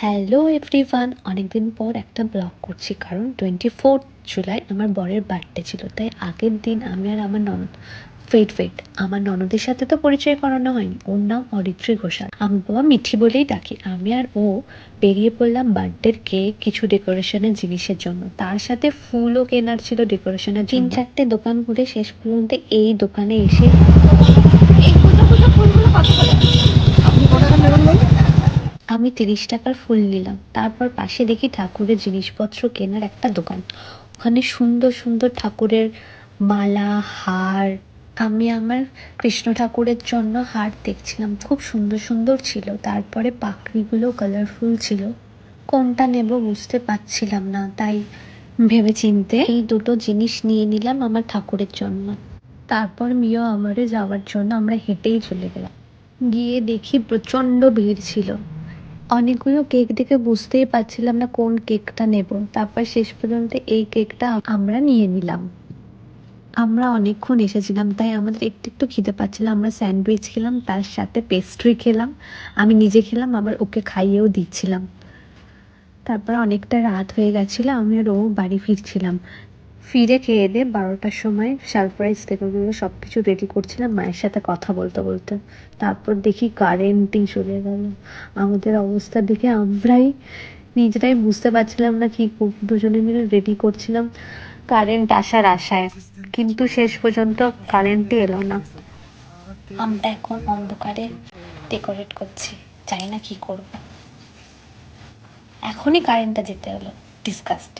Hello everyone, অনেকদিন পর একটা ব্লগ করছি কারণ 24 জুলাই আমার বরের বার্থডে ছিল। তাই আগের দিন আমি আর আমার ননদ ওয়েট আমার ননদের সাথে তো পরিচয় করানো হয়নি। ওর নাম অরিত্রী ঘোষাল, আমি বাবা মিঠি বলেই ডাকি। আমি আর ও বেরিয়ে পড়লাম বার্থডের কেক, কিছু ডেকোরেশনের জিনিসের জন্য, তার সাথে ফুলও কেনার ছিল ডেকোরেশনের জন্য। 3-4টে দোকান ঘুরে শেষ পর্যন্ত এই দোকানে এসে আমি 30 টাকার ফুল নিলাম। তারপর পাশে দেখি ঠাকুরের জিনিসপত্র কেনার একটা দোকান। ওখানে সুন্দর সুন্দর ঠাকুরের মালা, হার। আমি আমার কৃষ্ণ ঠাকুরের জন্য হার দেখছিলাম, খুব সুন্দর সুন্দর ছিল। তারপরে পাখড়িগুলো কালারফুল ছিল, কোনটা নেব বুঝতে পারছিলাম না, তাই ভেবে চিনতে এই দুটো জিনিস নিয়ে নিলাম আমার ঠাকুরের জন্য। তারপর মিও আমারে যাওয়ার জন্য আমরা হেঁটেই চলে গেলাম। গিয়ে দেখি প্রচণ্ড ভিড় ছিল। অনেকগুলো কেক দেখে বুঝতেই পারছিলাম না কোন কেকটা নেব। তারপর শেষ পর্যন্ত এই কেকটা আমরা নিয়ে নিলাম। আমরা অনেকক্ষণ এসেছিলাম তাই আমাদের একটু একটু খিদে পাচ্ছিল। আমরা স্যান্ডউইচ খেলাম, তার সাথে পেস্ট্রি খেলাম। আমি নিজে খেলাম, আবার ওকে খাইয়েও দিচ্ছিলাম। তারপর অনেকটা রাত হয়ে গেছিল, আমি আর ও বাড়ি ফিরছিলাম। ফিরে খেয়ে দিয়ে 12টার সময় সারপ্রাইজ থেকে সব কিছু রেডি করছিলাম মায়ের সাথে কথা বলতে বলতে। তারপর দেখি কারেন্টই চলে গেল। আমাদের অবস্থা দেখে আমরাই নিজেরাই বুঝতে পারছিলাম না কি করব। দুজনে মিলে রেডি করছিলাম কারেন্ট আসার আশায়, কিন্তু শেষ পর্যন্ত কারেন্টই এলো না। আমরা এখন অন্ধকারে ডেকোরেট করছি, জানি না কি করব। এখনই কারেন্টটা যেতে হলো, ডিসকাস্ট।